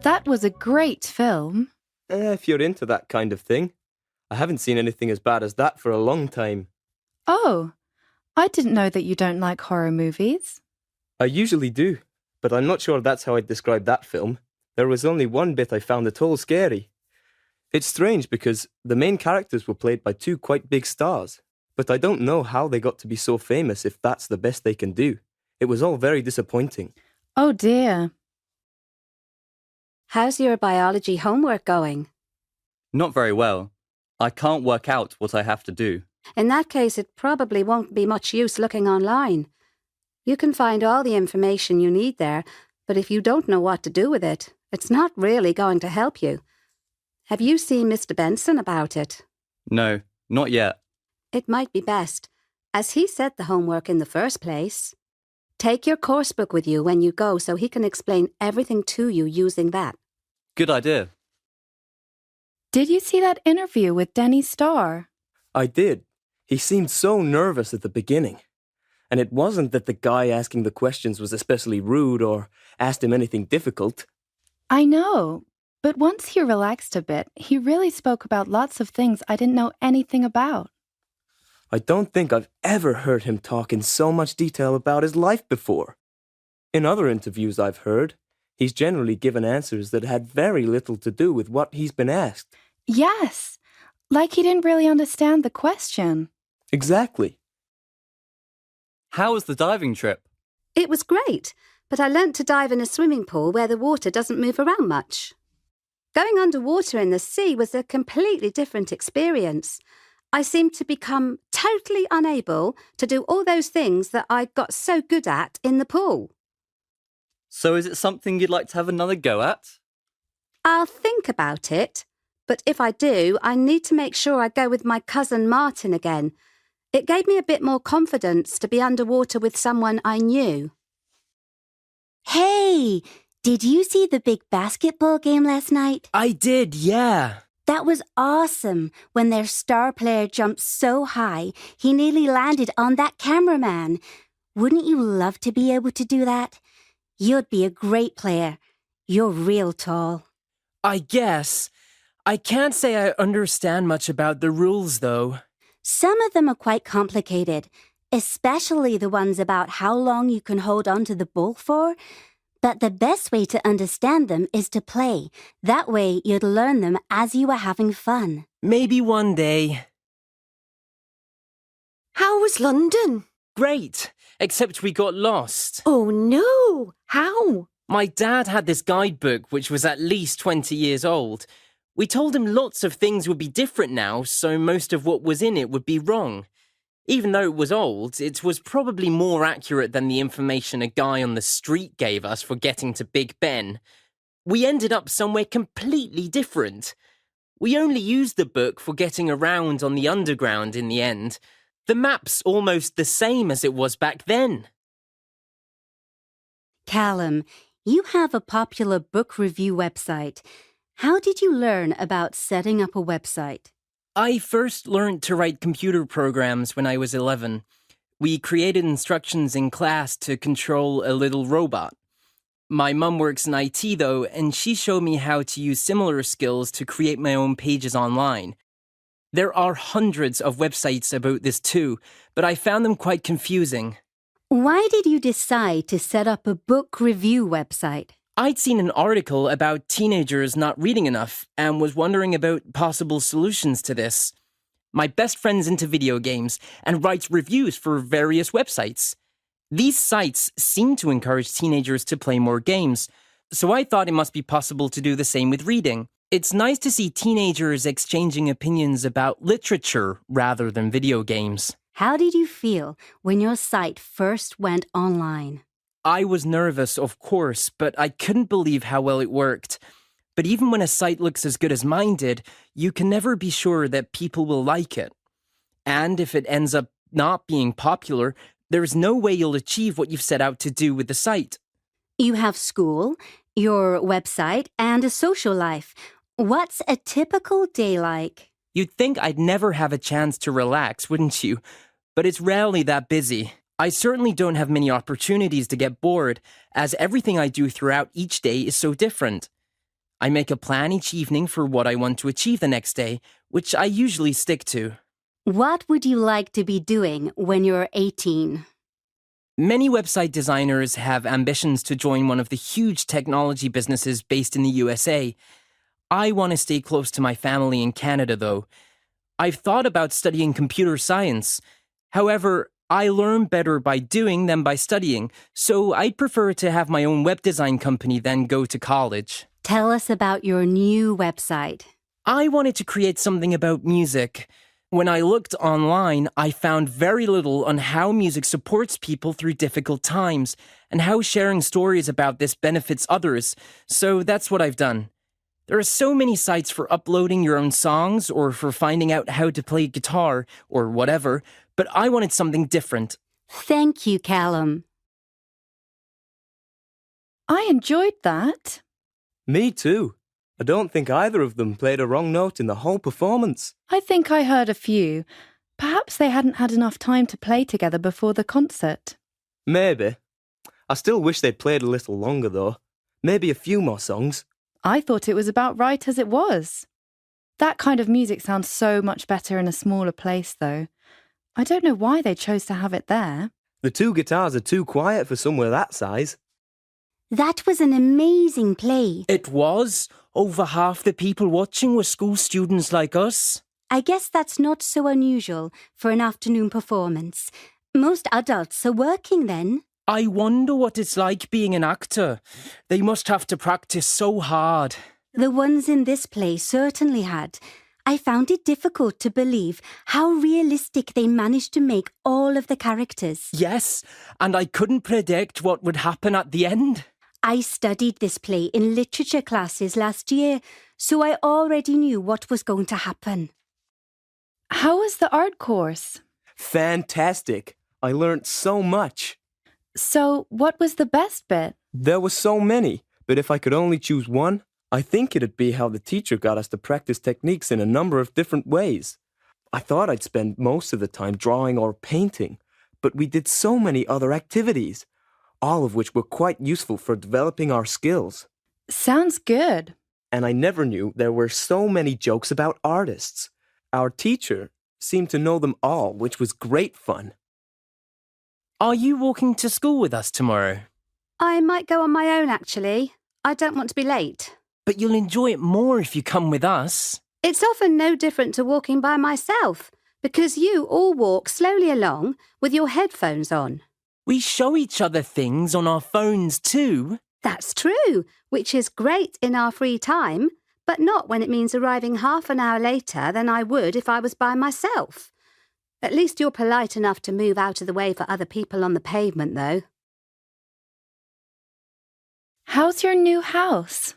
That was a great film. If you're into that kind of thing. I haven't seen anything as bad as that for a long time. Oh, I didn't know that you don't like horror movies. I usually do, but I'm not sure that's how I'd describe that film. There was only one bit I found at all scary. It's strange because the main characters were played by two quite big stars, but I don't know how they got to be so famous if that's the best they can do. It was all very disappointing. Oh dear. How's your biology homework going? Not very well. I can't work out what I have to do. In that case, it probably won't be much use looking online. You can find all the information you need there, but if you don't know what to do with it, it's not really going to help you. Have you seen Mr. Benson about it? No, not yet. It might be best, as he set the homework in the first place. Take your course book with you when you go so he can explain everything to you using that. Good idea. Did you see that interview with Denny Starr? I did. He seemed so nervous at the beginning. And it wasn't that the guy asking the questions was especially rude or asked him anything difficult. I know, but once he relaxed a bit, he really spoke about lots of things I didn't know anything about. I don't think I've ever heard him talk in so much detail about his life before. In other interviews I've heard, he's generally given answers that had very little to do with what he's been asked. Yes, like he didn't really understand the question. Exactly. How was the diving trip? It was great, but I learnt to dive in a swimming pool where the water doesn't move around much. Going underwater in the sea was a completely different experience. I seemed to become totally unable to do all those things that I got so good at in the pool. So is it something you'd like to have another go at? I'll think about it, but if I do, I need to make sure I go with my cousin Martin again. It gave me a bit more confidence to be underwater with someone I knew. Hey, did you see the big basketball game last night? I did, yeah. That was awesome. When their star player jumped so high, he nearly landed on that cameraman. Wouldn't you love to be able to do that? You'd be a great player. You're real tall. I guess. I can't say I understand much about the rules, though. Some of them are quite complicated, especially the ones about how long you can hold on to the ball for. But the best way to understand them is to play. That way you'd learn them as you are having fun. Maybe one day. How was London? Great, except we got lost. Oh no! How? My dad had this guidebook which was at least 20 years old. We told him lots of things would be different now, so most of what was in it would be wrong. Even though it was old, it was probably more accurate than the information a guy on the street gave us for getting to Big Ben. We ended up somewhere completely different. We only used the book for getting around on the underground in the end. The map's almost the same as it was back then. Callum, you have a popular book review website. How did you learn about setting up a website? I first learned to write computer programs when I was 11. We created instructions in class to control a little robot. My mum works in IT, though, and she showed me how to use similar skills to create my own pages online. There are hundreds of websites about this too, but I found them quite confusing. Why did you decide to set up a book review website? I'd seen an article about teenagers not reading enough and was wondering about possible solutions to this. My best friend's into video games and writes reviews for various websites. These sites seem to encourage teenagers to play more games, so I thought it must be possible to do the same with reading. It's nice to see teenagers exchanging opinions about literature rather than video games. How did you feel when your site first went online? I was nervous, of course, but I couldn't believe how well it worked. But even when a site looks as good as mine did, you can never be sure that people will like it. And if it ends up not being popular, there is no way you'll achieve what you've set out to do with the site. You have school, your website, and a social life. What's a typical day like? You'd think I'd never have a chance to relax, wouldn't you? But it's rarely that busy. I certainly don't have many opportunities to get bored, as everything I do throughout each day is so different. I make a plan each evening for what I want to achieve the next day, which I usually stick to. What would you like to be doing when you're 18? Many website designers have ambitions to join one of the huge technology businesses based in the USA. I want to stay close to my family in Canada, though. I've thought about studying computer science. However, I learn better by doing than by studying, so I'd prefer to have my own web design company than go to college. Tell us about your new website. I wanted to create something about music. When I looked online, I found very little on how music supports people through difficult times and how sharing stories about this benefits others, so that's what I've done. There are so many sites for uploading your own songs or for finding out how to play guitar or whatever, but I wanted something different. Thank you, Callum. I enjoyed that. Me too. I don't think either of them played a wrong note in the whole performance. I think I heard a few. Perhaps they hadn't had enough time to play together before the concert. Maybe. I still wish they'd played a little longer, though. Maybe a few more songs. I thought it was about right as it was. That kind of music sounds so much better in a smaller place, though. I don't know why they chose to have it there. The two guitars are too quiet for somewhere that size. That was an amazing play. It was. Over half the people watching were school students like us. I guess that's not so unusual for an afternoon performance. Most adults are working then. I wonder what it's like being an actor. They must have to practice so hard. The ones in this play certainly had. I found it difficult to believe how realistic they managed to make all of the characters. Yes, and I couldn't predict what would happen at the end. I studied this play in literature classes last year, so I already knew what was going to happen. How was the art course? Fantastic. I learnt so much. So, what was the best bit? There were so many, but if I could only choose one, I think it'd be how the teacher got us to practice techniques in a number of different ways. I thought I'd spend most of the time drawing or painting, but we did so many other activities, all of which were quite useful for developing our skills. Sounds good. And I never knew there were so many jokes about artists. Our teacher seemed to know them all, which was great fun. Are you walking to school with us tomorrow? I might go on my own, actually. I don't want to be late. But you'll enjoy it more if you come with us. It's often no different to walking by myself, because you all walk slowly along with your headphones on. We show each other things on our phones too. That's true, which is great in our free time, but not when it means arriving half an hour later than I would if I was by myself. At least you're polite enough to move out of the way for other people on the pavement, though. How's your new house?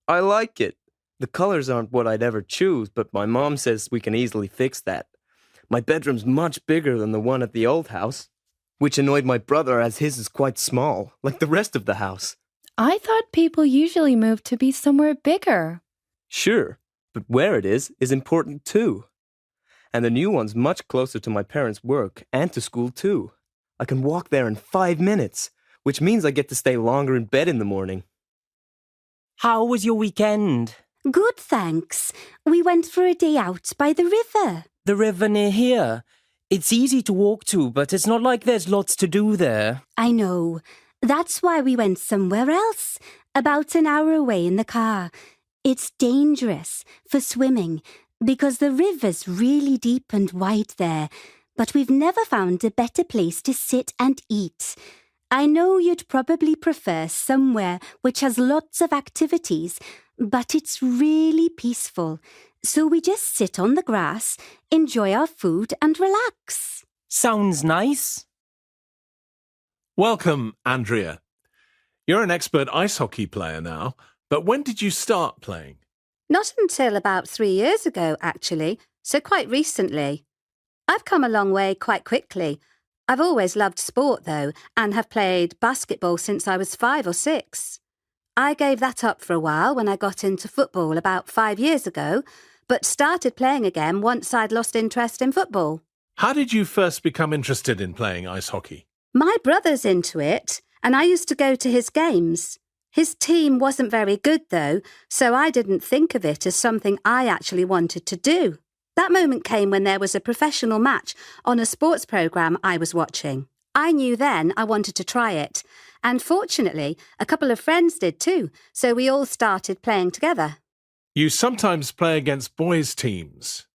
I like it. The colours aren't what I'd ever choose, but my mom says we can easily fix that. My bedroom's much bigger than the one at the old house, which annoyed my brother as his is quite small, like the rest of the house. I thought people usually move to be somewhere bigger. Sure, but where it is important too. And the new one's much closer to my parents' work and to school too. I can walk there in 5 minutes, which means I get to stay longer in bed in the morning. How was your weekend? Good, thanks. We went for a day out by the river. The river near here. It's easy to walk to, but it's not like there's lots to do there. I know. That's why we went somewhere else, about an hour away in the car. It's dangerous for swimming because the river's really deep and wide there, but we've never found a better place to sit and eat. I know you'd probably prefer somewhere which has lots of activities, but it's really peaceful. So we just sit on the grass, enjoy our food and relax. Sounds nice. Welcome, Andrea. You're an expert ice hockey player now, but when did you start playing? Not until about 3 years ago, actually, so quite recently. I've come a long way quite quickly. I've always loved sport, though, and have played basketball since I was 5 or 6. I gave that up for a while when I got into football about 5 years ago, but started playing again once I'd lost interest in football. How did you first become interested in playing ice hockey? My brother's into it, and I used to go to his games. His team wasn't very good, though, so I didn't think of it as something I actually wanted to do. That moment came when there was a professional match on a sports programme I was watching. I knew then I wanted to try it, and fortunately, a couple of friends did too, so we all started playing together. You sometimes play against boys' teams.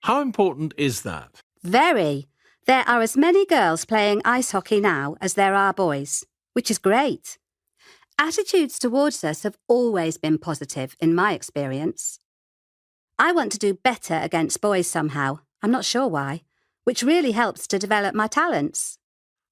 How important is that? Very. There are as many girls playing ice hockey now as there are boys, which is great. Attitudes towards us have always been positive, in my experience. I want to do better against boys somehow, I'm not sure why, which really helps to develop my talents.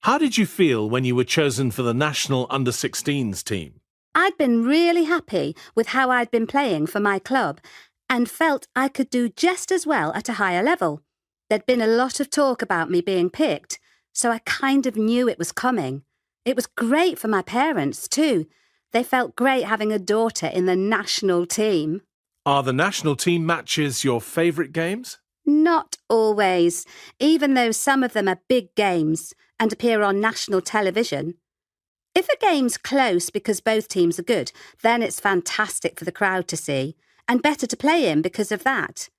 How did you feel when you were chosen for the national under-16s team? I'd been really happy with how I'd been playing for my club and felt I could do just as well at a higher level. There'd been a lot of talk about me being picked, so I kind of knew it was coming. It was great for my parents too. They felt great having a daughter in the national team. Are the national team matches your favourite games? Not always, even though some of them are big games and appear on national television. If a game's close because both teams are good, then it's fantastic for the crowd to see, and better to play in because of that.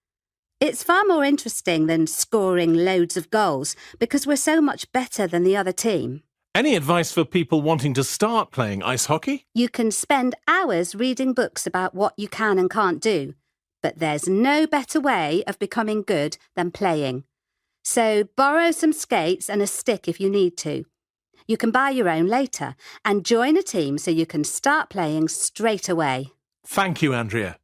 It's far more interesting than scoring loads of goals because we're so much better than the other team. Any advice for people wanting to start playing ice hockey? You can spend hours reading books about what you can and can't do, but there's no better way of becoming good than playing. So borrow some skates and a stick if you need to. You can buy your own later and join a team so you can start playing straight away. Thank you, Andrea.